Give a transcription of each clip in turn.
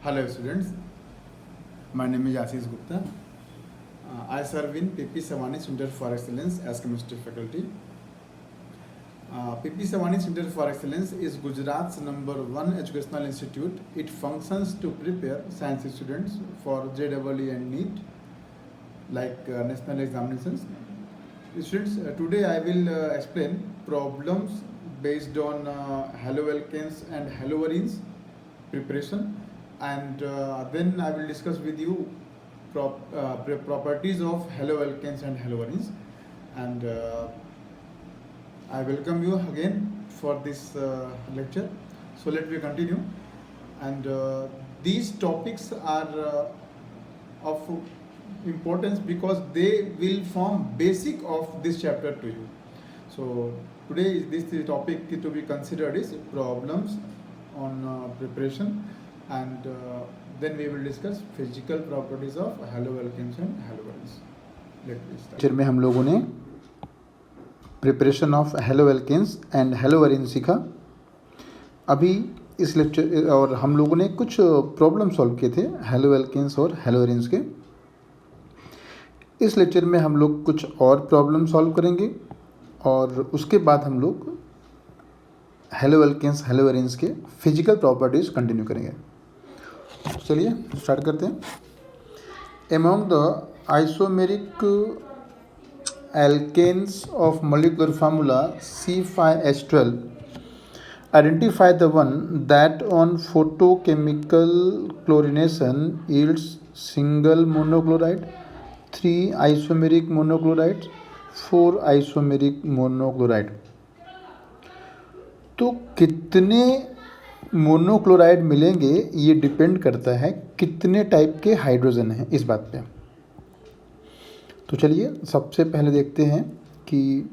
Hello students, my name is Ashish Gupta. I serve in PP Savani Center for Excellence as chemistry faculty. PP Savani Center for Excellence is Gujarat's #1 educational institute. It functions to prepare science students for JEE and NEET, like national examinations. Students, today I will explain problems based on haloalkanes and haloarenes preparation, and then I will discuss with you properties of haloalkanes and haloarenes, and I welcome you again for this lecture. So let me continue, and these topics are of importance because they will form basic of this chapter to you. So today this topic to be considered is problems on preparation, and then we will discuss physical properties of haloalkanes and haloarenes. Let me start. Lecture में हम लोगों ने preparation of haloalkanes and हेलोअरीन सीखा। अभी इस lecture और हम लोगों ने कुछ प्रॉब्लम सॉल्व किए थे हेलोएल्केन्स और हेलोअरीन्स के। इस लेक्चर में हम लोग कुछ और प्रॉब्लम सॉल्व करेंगे और उसके बाद हम लोग हेलोएल्केन्स हेलोअरीन्स के फिजिकल प्रॉपर्टीज कंटिन्यू करेंगे। चलिए स्टार्ट करते हैं। Among the isomeric alkanes of molecular formula C5H12, identify the one that on photochemical chlorination yields single monochloride, 3 isomeric monochlorides, 4 isomeric monochloride। तो कितने मोनोक्लोराइड मिलेंगे ये डिपेंड करता है कितने टाइप के हाइड्रोजन हैं इस बात पे। तो चलिए सबसे पहले देखते हैं कि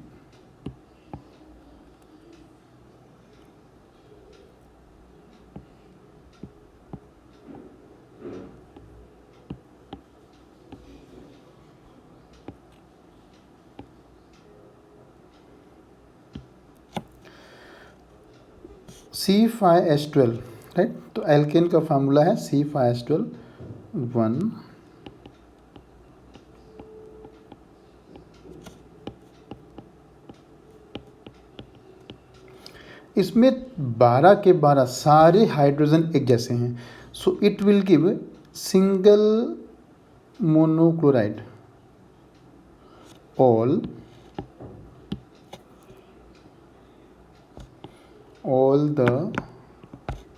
C5H12, राइट। तो एल्केन का फार्मूला है C5H12 1 इसमें 12 के 12 सारे हाइड्रोजन एक जैसे हैं, so it will give single monochloride. all the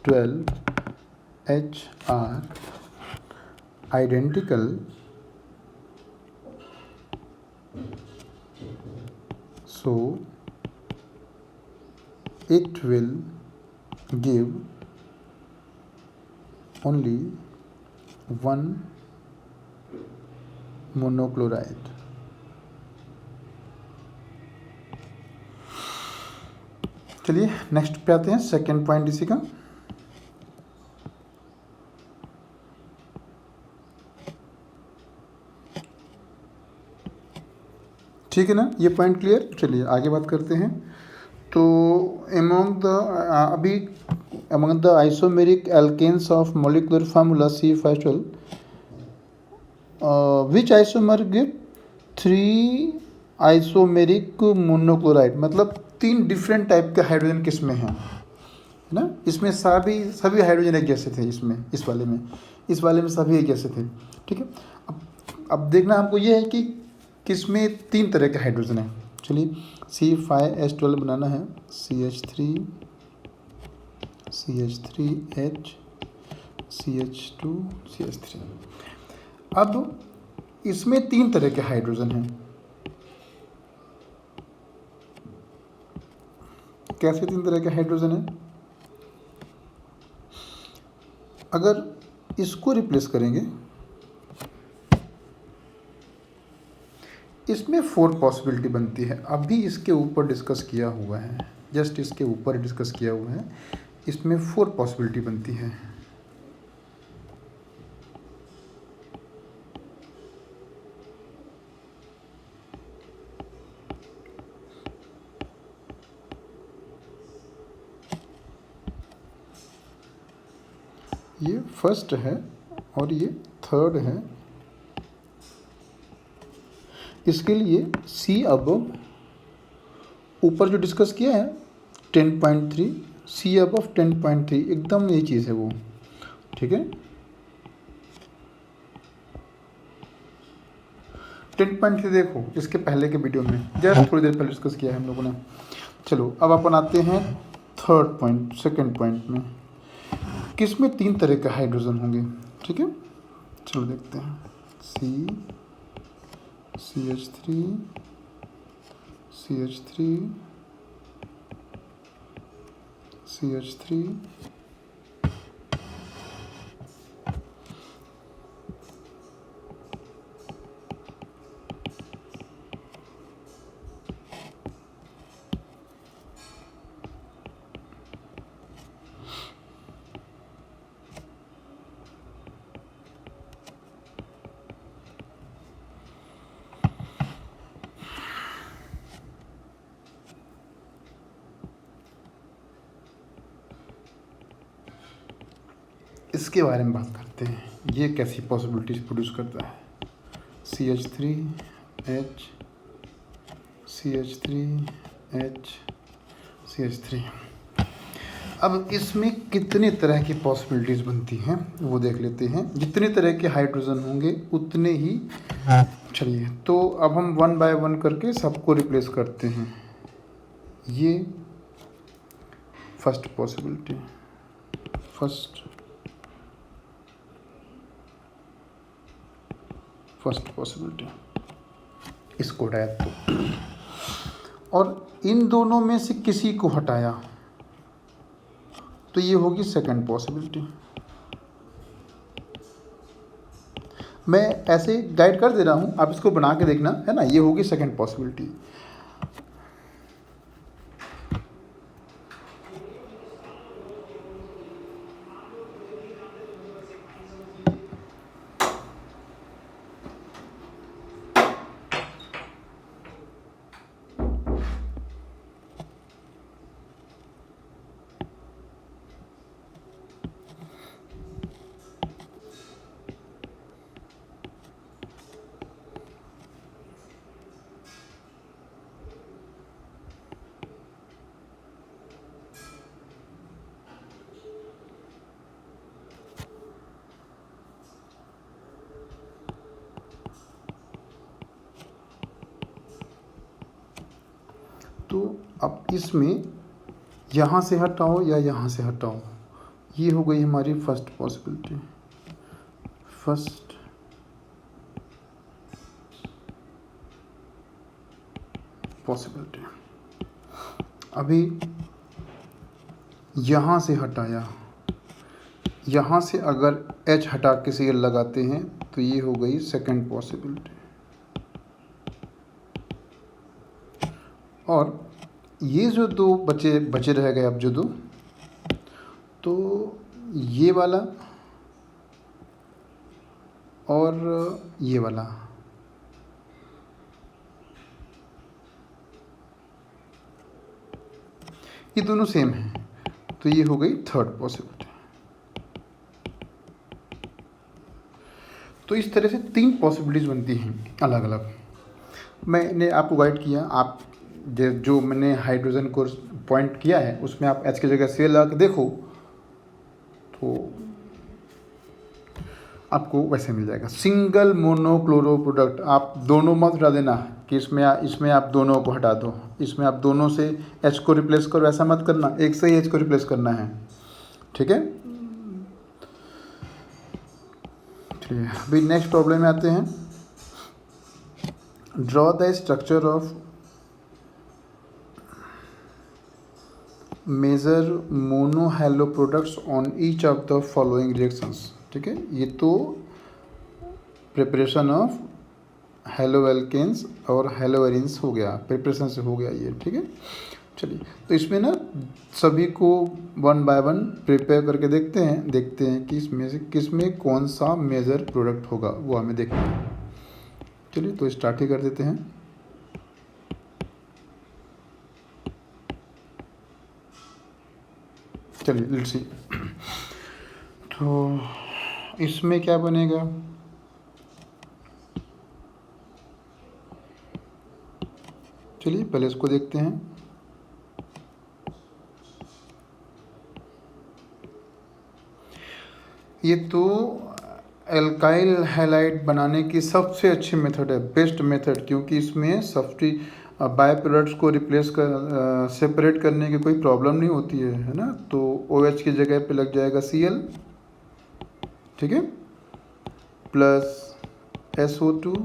12H are identical, so it will give only one monochloride। चलिए नेक्स्ट पे आते हैं, सेकेंड पॉइंट इसी का। ठीक है ना, ये पॉइंट क्लियर। चलिए आगे बात करते हैं। तो among the isomeric alkanes of molecular formula C5H12, which isomer give 3 isomeric monochloride, मतलब 3 डिफरेंट टाइप के हाइड्रोजन किस में हैं, है ना। इसमें सभी हाइड्रोजन एक जैसे थे, इस वाले में सभी एक जैसे थे। ठीक है, अब देखना हमको ये है कि किस में 3 तरह के हाइड्रोजन हैं। चलिए C5H12 बनाना है, CH3 CH3H CH2 CH3। अब इसमें 3 तरह के हाइड्रोजन हैं। कैसे 3 तरह के हाइड्रोजन हैं? अगर इसको रिप्लेस करेंगे, इसमें 4 पॉसिबिलिटी बनती है। अभी इसके ऊपर डिस्कस किया हुआ है, जस्ट इसके ऊपर डिस्कस किया हुआ है, इसमें 4 पॉसिबिलिटी बनती है। ये फर्स्ट है और ये थर्ड है। इसके लिए सी अब ऊपर जो डिस्कस किया है 10.3, सी अब 10.3 एकदम यही चीज़ है वो, ठीक है। 10.3 देखो इसके पहले के वीडियो में जस्ट थोड़ी देर पहले डिस्कस किया है हम लोगों ने। चलो अब अपन आते हैं थर्ड पॉइंट, सेकंड पॉइंट में। किसमें 3 तरह के हाइड्रोजन होंगे, ठीक है। चलो देखते हैं। CH3, CH3, CH3, इसके बारे में बात करते हैं। ये कैसी पॉसिबिलिटीज प्रोड्यूस करता है। CH3H, CH3H, CH3। अब इसमें कितने तरह की पॉसिबिलिटीज़ बनती हैं वो देख लेते हैं। जितने तरह के हाइड्रोजन होंगे उतने ही, चलिए तो अब हम 1 बाय 1 करके सबको रिप्लेस करते हैं। ये फर्स्ट पॉसिबिलिटी, फर्स्ट पॉसिबिलिटी, इसको हटाया तो, और इन दोनों में से किसी को हटाया तो ये होगी सेकंड पॉसिबिलिटी। मैं ऐसे गाइड कर दे रहा हूँ, आप इसको बना के देखना, है ना। ये होगी सेकंड पॉसिबिलिटी। तो अब इसमें यहाँ से हटाओ या यहाँ से हटाओ, ये हो गई हमारी फर्स्ट पॉसिबिलिटी, फर्स्ट पॉसिबिलिटी। अभी यहाँ से हटाया, यहाँ से अगर H हटा के Cl लगाते हैं तो ये हो गई सेकंड पॉसिबिलिटी। और ये जो दो बचे रह गए, अब जो दो, तो ये वाला और ये वाला, ये दोनों सेम हैं, तो ये हो गई थर्ड पॉसिबिलिटी। तो इस तरह से 3 पॉसिबिलिटीज़ बनती हैं अलग अलग। मैंने आपको गाइड किया, आप जो मैंने हाइड्रोजन को पॉइंट किया है उसमें आप H की जगह Cl लगा के देखो तो आपको वैसे मिल जाएगा। सिंगल मोनोक्लोरो प्रोडक्ट, आप दोनों मत हटा देना कि इसमें आप दोनों को हटा दो, इसमें आप दोनों से H को रिप्लेस करो, ऐसा मत करना, एक से ही H को रिप्लेस करना है, ठीक है। चलिए अभी नेक्स्ट प्रॉब्लम में आते हैं। Draw the structure of major monohalo products on each of the following reactions, ठीक है। ये तो प्रिपरेशन ऑफ हेलोएल्केन्स और हेलोएरिन्स हो गया, प्रिपरेशन से हो गया ये, ठीक है। चलिए तो इसमें ना सभी को 1 बाय 1 प्रिपेयर करके देखते हैं कि इसमें से किस में कौन सा मेजर प्रोडक्ट होगा, वो हमें देखना है। चलिए तो स्टार्ट ही कर देते हैं। चलिए लेट्स सी। तो इसमें क्या बनेगा, चलिए पहले इसको देखते हैं। ये तो एल्काइल हैलाइड बनाने की सबसे अच्छी मेथड है, बेस्ट मेथड, क्योंकि इसमें बाय प्रोडक्ट्स को रिप्लेस कर सेपरेट करने की कोई प्रॉब्लम नहीं होती है ना। तो OH की जगह पे लग जाएगा Cl, ठीक है, प्लस SO2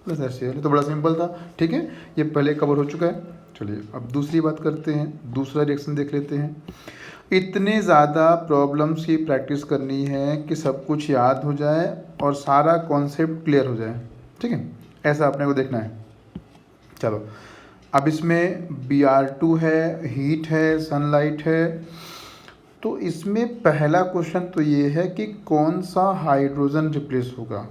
प्लस HCl। तो बड़ा सिंपल था, ठीक है, ये पहले कवर हो चुका है। चलिए अब दूसरी बात करते हैं, दूसरा रिएक्शन देख लेते हैं। इतने ज़्यादा प्रॉब्लम्स की प्रैक्टिस करनी है कि सब कुछ याद हो जाए और सारा कॉन्सेप्ट क्लियर हो जाए, ठीक है, ऐसा अपने को देखना है। चलो अब इसमें Br2 है, हीट है, सनलाइट है। तो इसमें पहला क्वेश्चन तो ये है कि कौन सा हाइड्रोजन रिप्लेस होगा।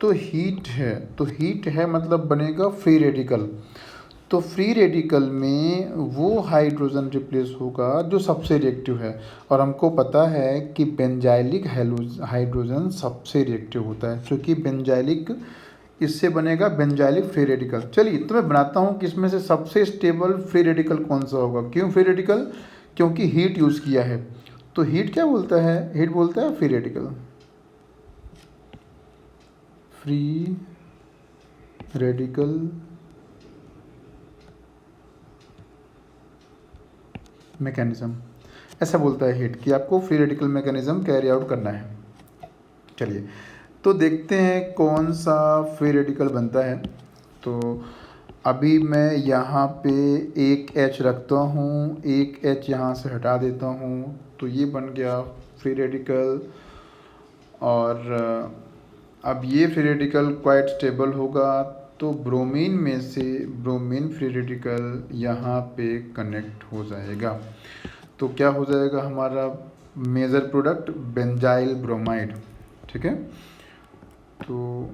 तो हीट है, तो हीट है मतलब बनेगा फ्री रेडिकल। तो फ्री रेडिकल में वो हाइड्रोजन रिप्लेस होगा जो सबसे रिएक्टिव है, और हमको पता है कि बेंजाइलिक हाइड्रोजन सबसे रिएक्टिव होता है, क्योंकि बेंजाइलिक, इससे बनेगा बेंजाइलिक फ्री रेडिकल। चलिए तो मैं बनाता हूँ कि इसमें से सबसे स्टेबल फ्री रेडिकल कौन सा होगा। क्यों फ्री रेडिकल, क्योंकि हीट यूज़ किया है। तो हीट क्या बोलता है, हीट बोलता है free radical, free radical mechanism, ऐसा बोलता है हीट कि आपको free radical mechanism carry out करना है। चलिए तो देखते हैं कौन सा फ्री रेडिकल बनता है। तो अभी मैं यहाँ पे एक H रखता हूँ, एक H यहाँ से हटा देता हूँ, तो ये बन गया फ्री रेडिकल। और अब ये फ्री रेडिकल क्वाइट स्टेबल होगा, तो ब्रोमीन में से ब्रोमीन फ्री रेडिकल यहाँ पे कनेक्ट हो जाएगा। तो क्या हो जाएगा हमारा मेजर प्रोडक्ट बेंजाइल ब्रोमाइड, ठीक है। तो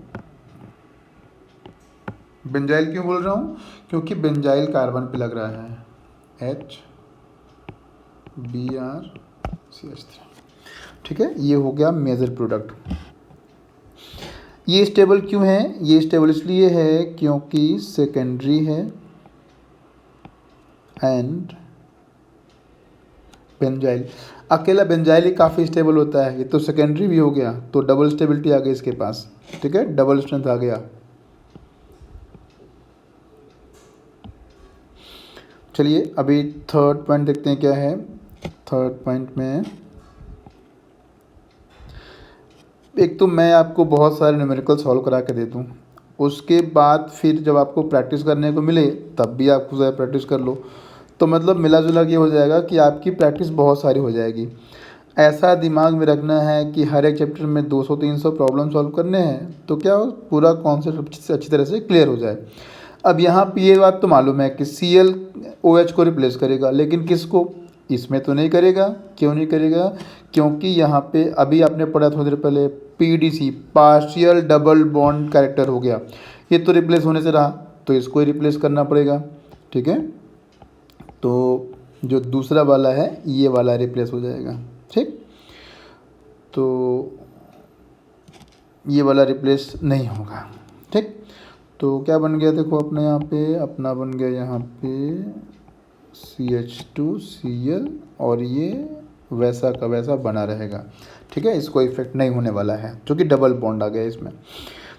बेंजाइल क्यों बोल रहा हूँ, क्योंकि बेंजाइल कार्बन पे लग रहा है, HBrCH3, ठीक है। ये हो गया मेजर प्रोडक्ट। ये स्टेबल क्यों है, ये स्टेबल इसलिए है क्योंकि सेकेंडरी है एंड बेंजाइल, अकेला बेंजाइल ही काफ़ी स्टेबल होता है, ये तो सेकेंडरी भी हो गया, तो डबल स्टेबिलिटी आ गई इसके पास, ठीक है, डबल स्ट्रेंथ आ गया। चलिए अभी थर्ड पॉइंट देखते हैं क्या है। थर्ड पॉइंट में एक तो मैं आपको बहुत सारे न्यूमेरिकल सॉल्व करा के दे दूँ, उसके बाद फिर जब आपको प्रैक्टिस करने को मिले तब भी आप ज़्यादा प्रैक्टिस कर लो, तो मतलब मिला जुला के हो जाएगा कि आपकी प्रैक्टिस बहुत सारी हो जाएगी। ऐसा दिमाग में रखना है कि हर एक चैप्टर में 200-300 प्रॉब्लम सॉल्व करने हैं, तो क्या हो पूरा कॉन्सेप्ट अच्छी तरह से क्लियर हो जाए। अब यहाँ पे ये बात तो मालूम है कि ClOH को रिप्लेस करेगा, लेकिन किसको, इसमें तो नहीं करेगा। क्यों नहीं करेगा, क्योंकि यहाँ पे अभी आपने पढ़ा थोड़ी देर पहले PDC, partial double bond character हो गया, ये तो रिप्लेस होने से रहा, तो इसको ही रिप्लेस करना पड़ेगा, ठीक है। तो जो दूसरा वाला है ये वाला रिप्लेस हो जाएगा, ठीक। तो ये वाला रिप्लेस नहीं होगा, ठीक। तो क्या बन गया देखो अपने यहाँ पे, अपना बन गया यहाँ पे CH2Cl, और ये वैसा का वैसा बना रहेगा, ठीक है, इसको इफेक्ट नहीं होने वाला है क्योंकि डबल बॉन्ड आ गया इसमें।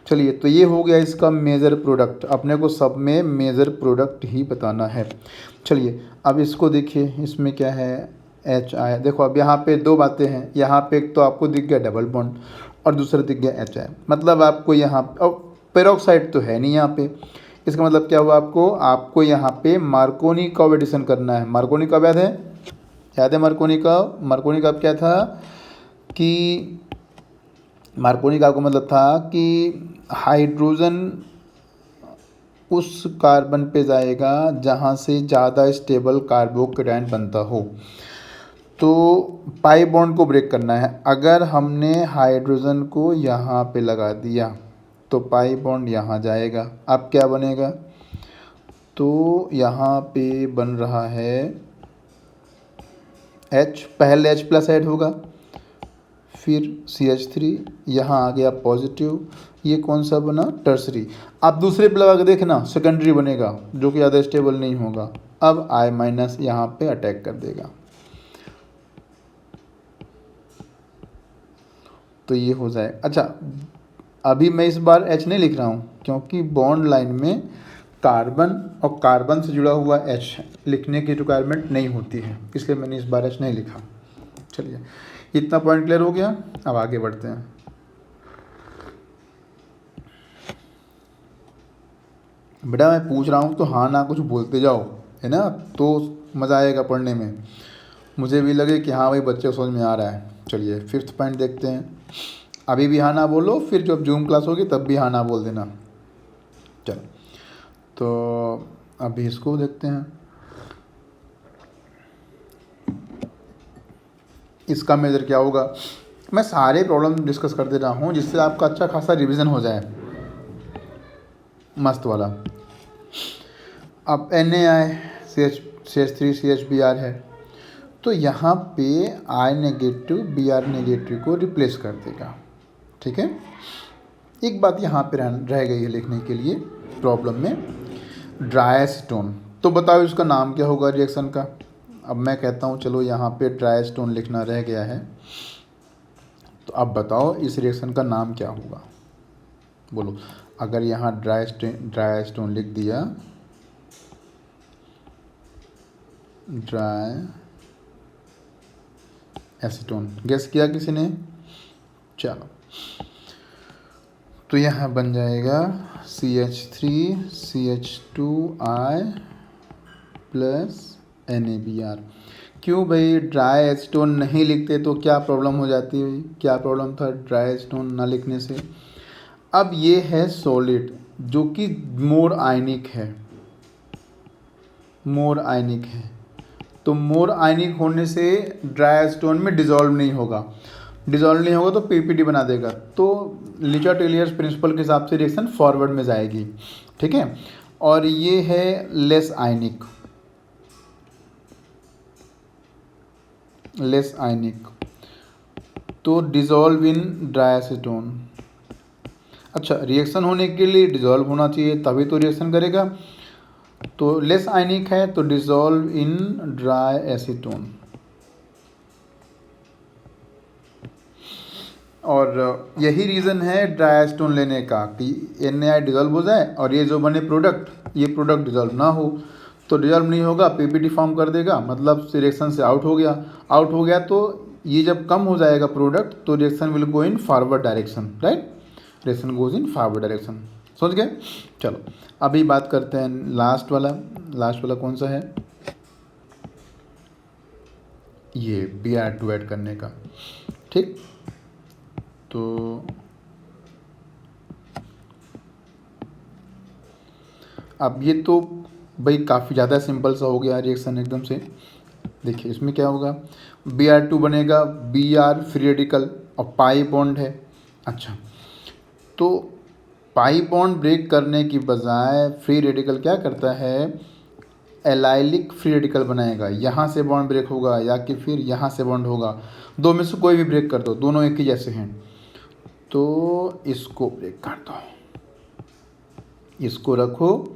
चलिए तो ये हो गया इसका मेजर प्रोडक्ट, अपने को सब में मेजर प्रोडक्ट ही बताना है। चलिए अब इसको देखिए, इसमें क्या है, H आया। देखो अब यहाँ पे दो बातें हैं, यहाँ पे एक तो आपको दिख गया डबल बॉन्ड और दूसरा दिख गया H आया, मतलब आपको यहाँ अब पेरोक्साइड तो है नहीं यहाँ पे, इसका मतलब क्या हुआ, आपको यहाँ पे मार्कोनी कर्व एडिशन करना है। मार्कोनी कर्व याद है, मार्कोनी कर्व। मार्कोनी कर्व क्या था कि मार्कोनी कर्व का मतलब था कि हाइड्रोजन उस कार्बन पे जाएगा जहाँ से ज़्यादा स्टेबल कार्बोकेटायन बनता हो, तो पाई बॉन्ड को ब्रेक करना है। अगर हमने हाइड्रोजन को यहाँ पे लगा दिया तो पाई बॉन्ड यहाँ जाएगा, अब क्या बनेगा, तो यहाँ पे बन रहा है H, पहले H प्लस ऐड होगा, फिर CH3, यहाँ आ गया पॉजिटिव, ये कौन सा बना, टर्सरी। आप दूसरे पे लगा के देखना, सेकेंडरी बनेगा जो कि ज़्यादा स्टेबल नहीं होगा। अब I माइनस यहाँ पे अटैक कर देगा, तो ये हो जाए। अच्छा, अभी मैं इस बार H नहीं लिख रहा हूँ क्योंकि बॉन्ड लाइन में कार्बन और कार्बन से जुड़ा हुआ H लिखने की रिक्वायरमेंट नहीं होती है, इसलिए मैंने इस बार H नहीं लिखा। चलिए, इतना पॉइंट क्लियर हो गया। अब आगे बढ़ते हैं। बेटा मैं पूछ रहा हूँ तो हाँ ना कुछ बोलते जाओ, है ना, तो मज़ा आएगा पढ़ने में, मुझे भी लगे कि हाँ भाई बच्चे को समझ में आ रहा है। चलिए 5th पॉइंट देखते हैं। अभी भी हाँ ना बोलो, फिर जब जूम क्लास होगी तब भी हाँ ना बोल देना। चलो, तो अभी इसको देखते हैं। इसका मेजर क्या होगा, मैं सारे प्रॉब्लम डिस्कस कर दे रहा हूँ जिससे आपका अच्छा खासा रिवीजन हो जाए, मस्त वाला। अब NaCH3CHBr है, तो यहाँ पे I नेगेटिव Br नेगेटिव को रिप्लेस कर देगा। ठीक है, एक बात यहाँ पे रह गई है लिखने के लिए प्रॉब्लम में, ड्राई एसीटोन। तो बताओ इसका नाम क्या होगा रिएक्शन का। अब मैं कहता हूँ चलो यहाँ पे ड्राई एसीटोन लिखना रह गया है, तो अब बताओ इस रिएक्शन का नाम क्या होगा, बोलो। अगर यहाँ ड्राई एसीटोन लिख दिया, ड्राई एसीटोन, गेस किया किसी ने, चलो, तो यहाँ बन जाएगा CH3CH2I प्लस NaBr। क्यों भाई ड्राई एसीटोन नहीं लिखते तो क्या प्रॉब्लम हो जाती है, क्या प्रॉब्लम था ड्राई एसीटोन ना लिखने से। अब ये है सॉलिड जो कि मोर आयनिक है, मोर आयनिक है, तो मोर आयनिक होने से ड्राई एसीटोन में डिज़ोल्व नहीं होगा, डिज़ोल्व नहीं होगा तो PPD बना देगा, तो लिचा टेलियर्स प्रिंसिपल के हिसाब से रिएक्शन फॉरवर्ड में जाएगी। ठीक है, और ये है लेस आयनिक, लेस आयनिक, तो डिज़ोल्व इन ड्राई एसीटोन। अच्छा, रिएक्शन होने के लिए डिज़ोल्व होना चाहिए तभी तो रिएक्शन करेगा, तो लेस आयनिक है तो डिज़ोल्व इन ड्राई एसीटोन। और यही रीज़न है ड्राई एसीटोन लेने का कि NaI डिज़ोल्व हो जाए और ये जो बने प्रोडक्ट, ये प्रोडक्ट डिज़ोल्व ना हो, तो डिज़ोल्व नहीं होगा PPD फॉर्म कर देगा, मतलब रिएक्शन से आउट हो गया। आउट हो गया तो ये जब कम हो जाएगा प्रोडक्ट तो reaction will go in forward direction, right, reaction goes in forward direction. समझ गए। चलो अभी बात करते हैं लास्ट वाला कौन सा है, ये Br2 ऐड करने का। ठीक, तो अब ये तो भाई काफ़ी ज़्यादा सिंपल सा हो गया रिएक्शन एकदम से। देखिए इसमें क्या होगा, Br2 बनेगा, Br फ्री रेडिकल और पाई बॉन्ड है। अच्छा, तो पाई बॉन्ड ब्रेक करने की बजाय फ्री रेडिकल क्या करता है, एलाइलिक फ्री रेडिकल बनाएगा, यहाँ से बॉन्ड ब्रेक होगा या कि फिर यहाँ से बॉन्ड होगा, दो में से कोई भी ब्रेक कर दो, दोनों एक ही जैसे हैं, तो इसको ब्रेक कर दो, इसको रखो,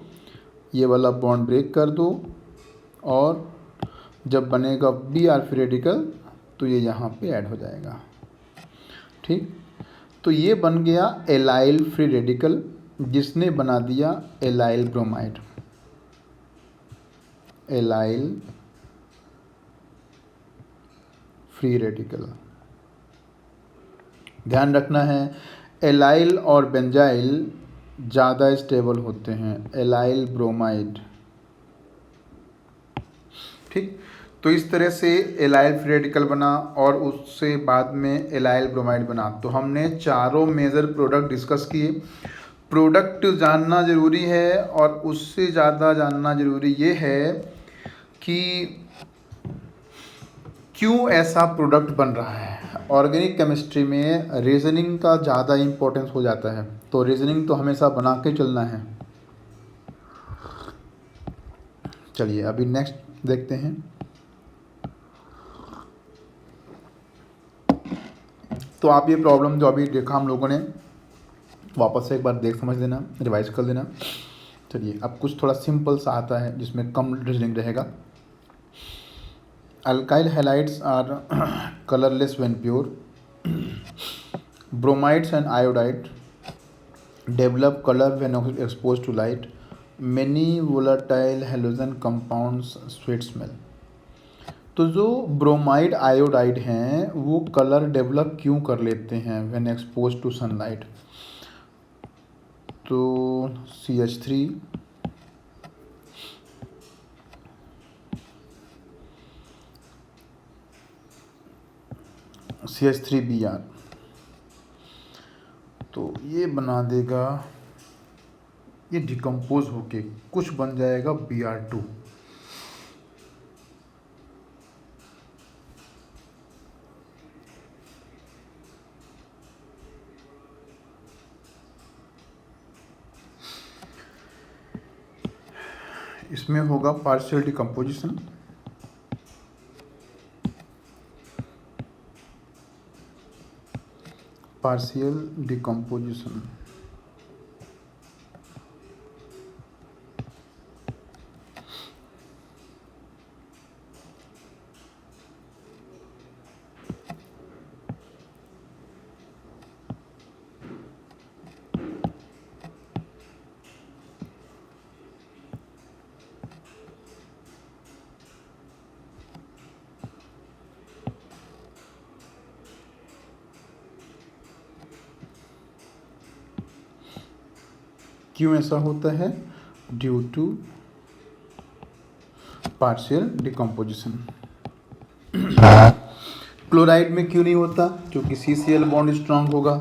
ये वाला बॉन्ड ब्रेक कर दो, और जब बनेगा Br फ्री रेडिकल तो ये यहाँ पे ऐड हो जाएगा। ठीक, तो ये बन गया एलाइल फ्री रेडिकल जिसने बना दिया allyl bromide, allyl free radical. ध्यान रखना है एलाइल और बेंजाइल ज़्यादा स्टेबल होते हैं, एलाइल ब्रोमाइड। ठीक, तो इस तरह से एलाइल फ्री रेडिकल बना और उससे बाद में एलाइल ब्रोमाइड बना। तो हमने चारों मेजर प्रोडक्ट डिस्कस किए। प्रोडक्ट जानना ज़रूरी है और उससे ज़्यादा जानना ज़रूरी ये है कि क्यों ऐसा प्रोडक्ट बन रहा है। ऑर्गेनिक केमिस्ट्री में रीजनिंग का ज़्यादा इम्पोर्टेंस हो जाता है, तो रीजनिंग तो हमेशा बना के चलना है। चलिए अभी नेक्स्ट देखते हैं। तो आप ये प्रॉब्लम जो अभी देखा हम लोगों ने वापस से एक बार देख समझ लेना, रिवाइज कर लेना। चलिए अब कुछ थोड़ा सिंपल सा आता है जिसमें कम रीजनिंग रहेगा। Alkyl halides are colourless when pure. Bromides and iodide develop colour when expose to light. Many volatile halogen compounds sweet smell. तो जो ब्रोमाइड आयोडाइड हैं वो कलर डेवलप क्यों कर लेते हैं व्हेन एक्सपोज टू सनलाइट? तो CH3 CH3Br, तो ये बना देगा, ये डिकम्पोज होके कुछ बन जाएगा Br2। इसमें होगा पार्शियल डिकम्पोजिशन, पार्शियल डिकम्पोजिशन। क्यों ऐसा होता है? Due to partial decomposition. Chloride में क्यों नहीं होता? क्योंकि CCl बॉन्ड स्ट्रांग होगा।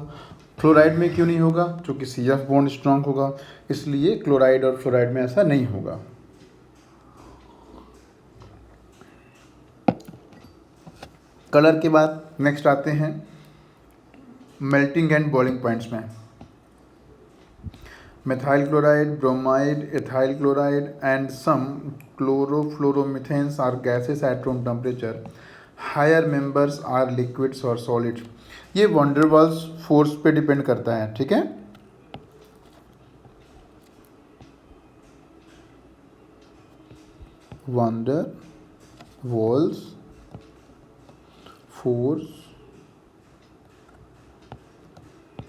फ्लोराइड में क्यों नहीं होगा? क्योंकि CF बॉन्ड स्ट्रांग होगा। इसलिए क्लोराइड और फ्लोराइड में ऐसा नहीं होगा। कलर के बाद नेक्स्ट आते हैं मेल्टिंग एंड बॉइलिंग पॉइंट्स में। methyl chloride, bromide, ethyl chloride and some chlorofluoromethanes are gases at room temperature. Higher members are liquids or solids. ये वॉन डेर वाल्स फोर्स पे डिपेंड करता है, ठीक है। Van der Waals force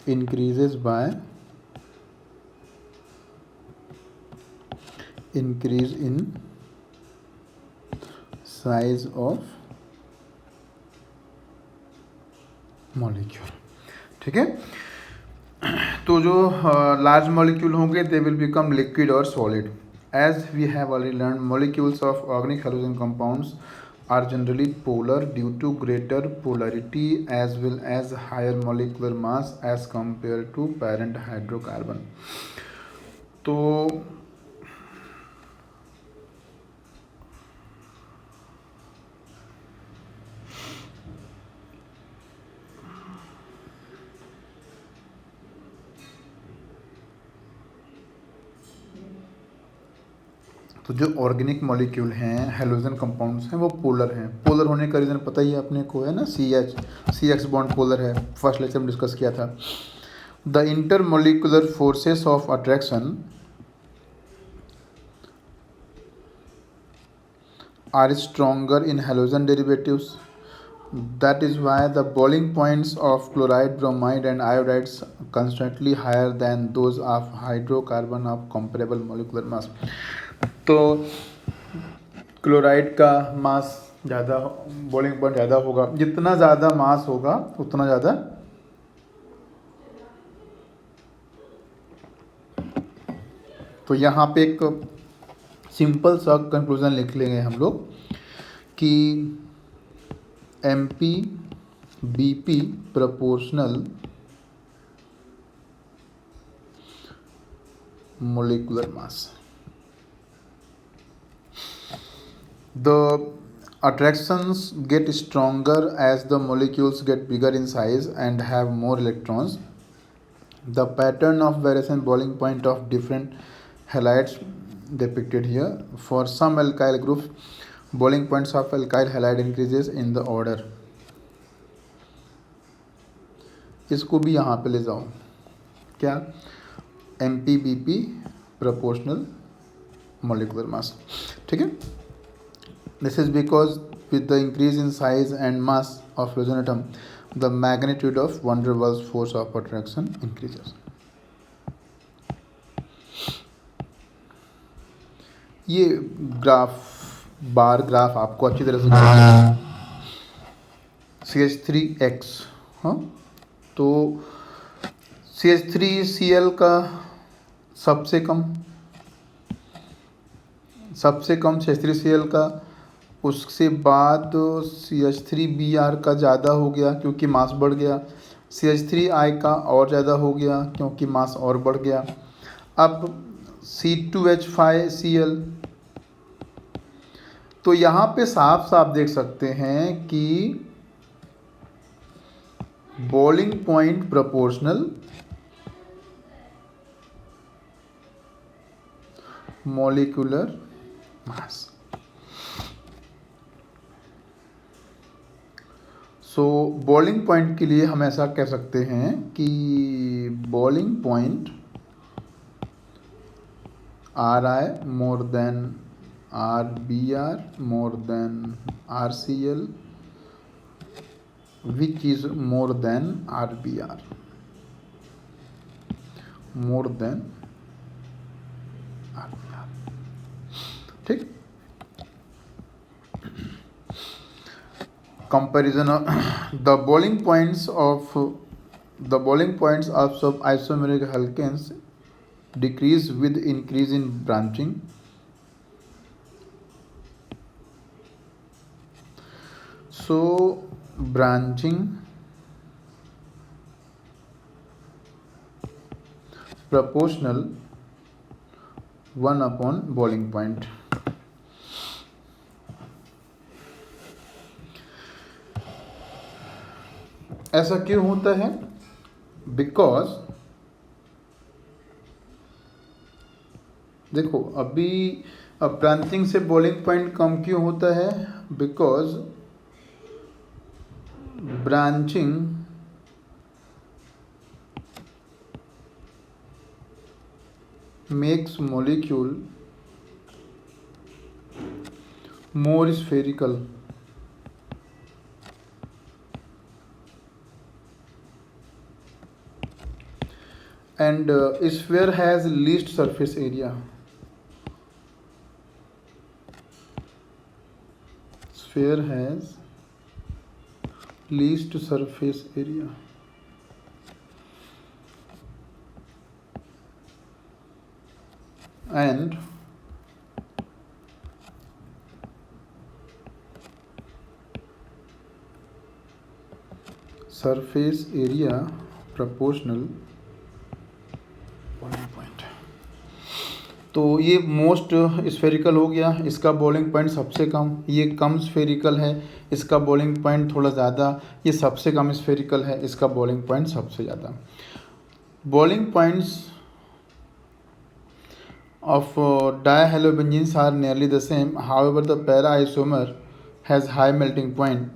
increases by increase in size of molecule, ठीक है। तो जो लार्ज मॉलिक्यूल होंगे दे विल बिकम लिक्विड और solid. As we have already learn, molecules of organic hydrogen compounds are generally polar due to greater polarity as well as higher molecular mass as compared to parent hydrocarbon. तो जो organic molecule हैं, halogen compounds हैं, वो polar हैं। Polar होने का reason पता ही अपने को है ना, CH बॉन्ड पोलर है, फर्स्ट लेक्चर में डिस्कस किया था। The intermolecular forces of attraction are stronger in halogen derivatives. That is why the boiling points of chloride, bromide and iodides constantly higher than those of hydrocarbon of comparable molecular mass. तो chloride का मास ज़्यादा, boiling point ज़्यादा होगा। जितना ज़्यादा मास होगा उतना ज़्यादा तो यहाँ पे एक सिंपल सा कंक्लूजन लिख लेंगे हम लोग कि MP BP proportional molecular mass. The attractions get stronger as the molecules get bigger in size and have more electrons. The pattern of variation boiling point of different halides depicted here. For some alkyl groups, boiling points of alkyl halide increases in the order इसको भी यहाँ पे ले जाओ, क्या, MPBP proportional molecular mass, ठीक है। This is because with the increase in size and mass of hydrogen atom, the magnitude of van der Waals force of attraction increases. ये बार ग्राफ आपको अच्छी तरह से CH3X, हाँ, तो CH3Cl का सबसे कम CH3Cl का, उससे बाद CH3Br का ज़्यादा हो गया क्योंकि मास बढ़ गया, CH3I का और ज़्यादा हो गया क्योंकि मास और बढ़ गया। अब C2H5Cl, तो यहाँ पे साफ साफ देख सकते हैं कि boiling point proportional molecular mass. सो बॉइलिंग पॉइंट के लिए हम ऐसा कह सकते हैं कि boiling point Ri more than Rbr more than RCl which is more than Rbr more than Rbr, ठीक। Comparison of the boiling points of some isomeric alkanes decrease with increase in branching. So branching proportional 1 upon boiling point. ऐसा क्यों होता है? Because देखो अभी branching से boiling point कम क्यों होता है? Because branching makes molecule more spherical and sphere has least surface area. Sphere has least surface area. And surface area proportional point. तो ये मोस्ट स्फेरिकल हो गया, इसका बॉइलिंग पॉइंट सबसे कम, ये कम स्फेरिकल है, इसका बॉइलिंग पॉइंट थोड़ा ज़्यादा, ये सबसे कम स्फेरिकल है, इसका बॉइलिंग पॉइंट सबसे ज़्यादा। Boiling points of dihalobenzenes are nearly the same, however the para isomer has high melting point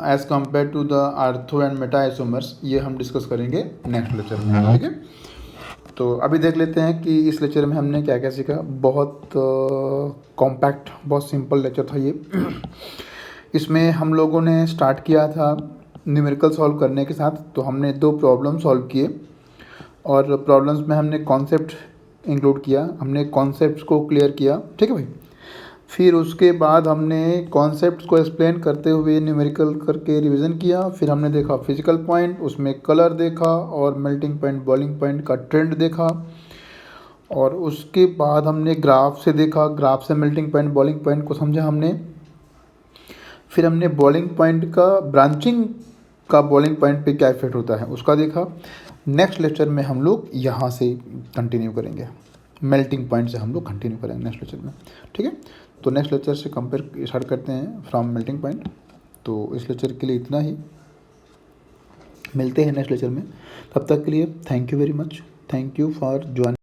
as compare to the ortho and meta isomers. ये हम डिस्कस करेंगे नेक्स्ट लेक्चर में, ठीक है। तो अभी देख लेते हैं कि इस लेक्चर में हमने क्या क्या सीखा। बहुत कॉम्पैक्ट बहुत सिंपल लेक्चर था ये। इसमें हम लोगों ने स्टार्ट किया था न्यूमेरिकल सॉल्व करने के साथ, तो हमने 2 प्रॉब्लम सॉल्व किए और प्रॉब्लम्स में हमने कॉन्सेप्ट इंक्लूड किया, हमने कॉन्सेप्ट्स को क्लियर किया, ठीक है भाई। फिर उसके बाद हमने कॉन्सेप्ट्स को एक्सप्लेन करते हुए न्यूमेरिकल करके रिवीजन किया। फिर हमने देखा फिजिकल पॉइंट, उसमें कलर देखा और मेल्टिंग पॉइंट बॉइलिंग पॉइंट का ट्रेंड देखा। और उसके बाद हमने ग्राफ से देखा, ग्राफ से मेल्टिंग पॉइंट बॉइलिंग पॉइंट को समझा हमने। फिर हमने बॉइलिंग पॉइंट का ब्रांचिंग का बॉइलिंग पॉइंट पे क्या इफेक्ट होता है उसका देखा। नेक्स्ट लेक्चर में हम लोग यहाँ से कंटिन्यू करेंगे, मेल्टिंग पॉइंट से हम लोग कंटिन्यू करेंगे नेक्स्ट लेक्चर में, ठीक है। तो नेक्स्ट लेक्चर से कंपेयर स्टार्ट करते हैं फ्रॉम मेल्टिंग पॉइंट। तो इस लेक्चर के लिए इतना ही, मिलते हैं नेक्स्ट लेक्चर में। तब तक के लिए thank you very much, thank you for joining.